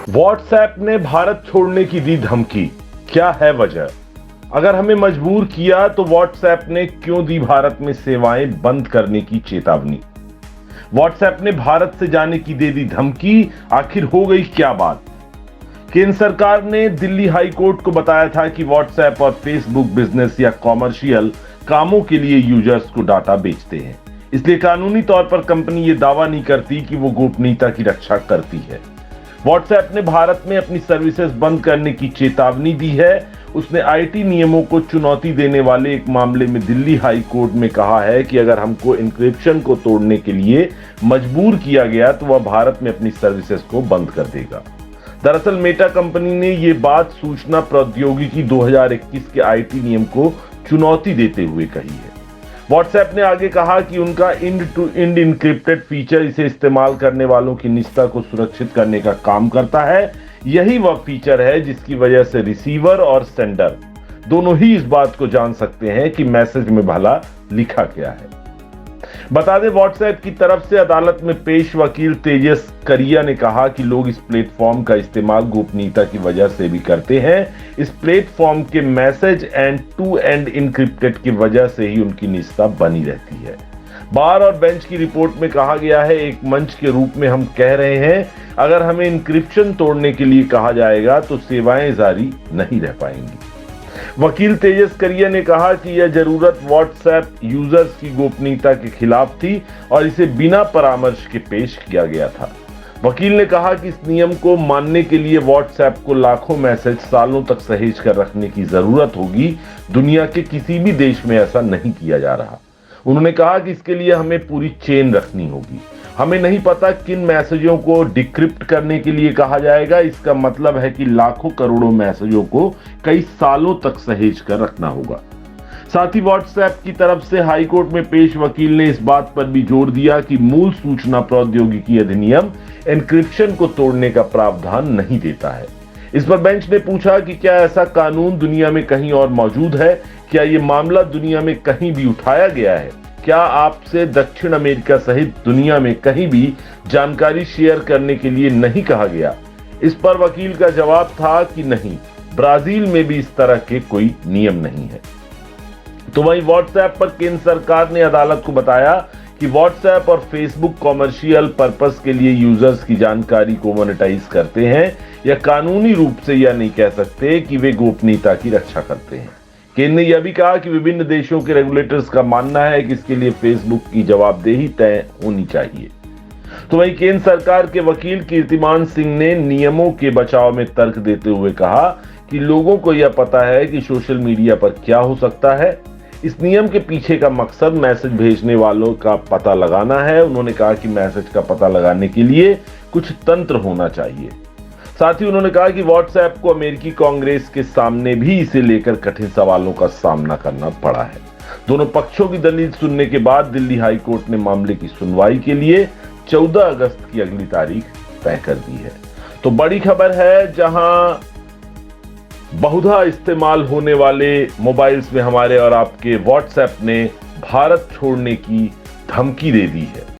WhatsApp ने भारत छोड़ने की दी धमकी, क्या है वजह? अगर हमें मजबूर किया तो व्हाट्सएप ने क्यों दी भारत में सेवाएं बंद करने की चेतावनी? व्हाट्सएप ने भारत से जाने की दे दी धमकी, आखिर हो गई क्या बात? केंद्र सरकार ने दिल्ली हाई कोर्ट को बताया था कि व्हाट्सएप और फेसबुक बिजनेस या कॉमर्शियल कामों के लिए यूजर्स को डाटा बेचते हैं, इसलिए कानूनी तौर पर कंपनी ये दावा नहीं करती कि वो गोपनीयता की रक्षा करती है। व्हाट्सएप ने भारत में अपनी सर्विसेज बंद करने की चेतावनी दी है। उसने आईटी नियमों को चुनौती देने वाले एक मामले में दिल्ली हाई कोर्ट में कहा है कि अगर हमको एन्क्रिप्शन को तोड़ने के लिए मजबूर किया गया तो वह भारत में अपनी सर्विसेज को बंद कर देगा। दरअसल मेटा कंपनी ने ये बात सूचना प्रौद्योगिकी 2021 के आईटी नियम को चुनौती देते हुए कही है। व्हाट्सएप ने आगे कहा कि उनका end to end encrypted feature इसे इस्तेमाल करने वालों की निजता को सुरक्षित करने का काम करता है। यही वह फीचर है जिसकी वजह से रिसीवर और सेंडर दोनों ही इस बात को जान सकते हैं कि मैसेज में भला लिखा क्या है। बता दें, व्हाट्सएप की तरफ से अदालत में पेश वकील तेजस करिया ने कहा कि लोग इस प्लेटफॉर्म का इस्तेमाल गोपनीयता की वजह से भी करते हैं। इस प्लेटफॉर्म के message end to end encrypted की वजह से ही उनकी निजता बनी रहती है। बार और बेंच की रिपोर्ट में कहा गया है, एक मंच के रूप में हम कह रहे हैं, अगर हमें इनक्रिप्शन तोड़ने के लिए कहा जाएगा तो सेवाएं जारी नहीं रह पाएंगी। वकील तेजस करिया ने कहा कि यह जरूरत व्हाट्सएप यूजर्स की गोपनीयता के खिलाफ थी और इसे बिना परामर्श के पेश किया गया था। वकील ने कहा कि इस नियम को मानने के लिए व्हाट्सएप को लाखों मैसेज सालों तक सहेज कर रखने की जरूरत होगी। दुनिया के किसी भी देश में ऐसा नहीं किया जा रहा। उन्होंने कहा कि इसके लिए हमें पूरी चेन रखनी होगी। हमें नहीं पता किन मैसेजों को डिक्रिप्ट करने के लिए कहा जाएगा। इसका मतलब है कि लाखों करोड़ों मैसेजों को कई सालों तक सहेज कर रखना होगा। साथ ही व्हाट्सएप की तरफ से हाई कोर्ट में पेश वकील ने इस बात पर भी जोर दिया कि मूल सूचना प्रौद्योगिकी अधिनियम एन्क्रिप्शन को तोड़ने का प्रावधान नहीं देता है। इस पर बेंच ने पूछा कि क्या ऐसा कानून दुनिया में कहीं और मौजूद है? क्या ये मामला दुनिया में कहीं भी उठाया गया है? क्या आपसे दक्षिण अमेरिका सहित दुनिया में कहीं भी जानकारी शेयर करने के लिए नहीं कहा गया? इस पर वकील का जवाब था कि नहीं, ब्राजील में भी इस तरह के कोई नियम नहीं है। तो वहीं व्हाट्सएप पर केंद्र सरकार ने अदालत को बताया कि व्हाट्सएप और फेसबुक कॉमर्शियल पर्पस के लिए यूजर्स की जानकारी को मोनेटाइज करते हैं या कानूनी रूप से यह नहीं कह सकते कि वे गोपनीयता की रक्षा करते हैं। केंद्र ने यह भी कहा कि विभिन्न देशों के रेगुलेटर्स का मानना है कि इसके लिए फेसबुक की जवाबदेही तय होनी चाहिए। तो वहीं केंद्र सरकार के वकील कीर्तिमान सिंह ने नियमों के बचाव में तर्क देते हुए कहा कि लोगों को यह पता है कि सोशल मीडिया पर क्या हो सकता है। इस नियम के पीछे का मकसद मैसेज भेजने वालों का पता लगाना है। उन्होंने कहा कि मैसेज का पता लगाने के लिए कुछ तंत्र होना चाहिए। साथ ही उन्होंने कहा कि व्हाट्सएप को अमेरिकी कांग्रेस के सामने भी इसे लेकर कठिन सवालों का सामना करना पड़ा है। दोनों पक्षों की दलील सुनने के बाद दिल्ली हाई कोर्ट ने मामले की सुनवाई के लिए 14 अगस्त की अगली तारीख तय कर दी है। तो बड़ी खबर है, जहां बहुधा इस्तेमाल होने वाले मोबाइल्स में हमारे और आपके व्हाट्सएप ने भारत छोड़ने की धमकी दे दी है।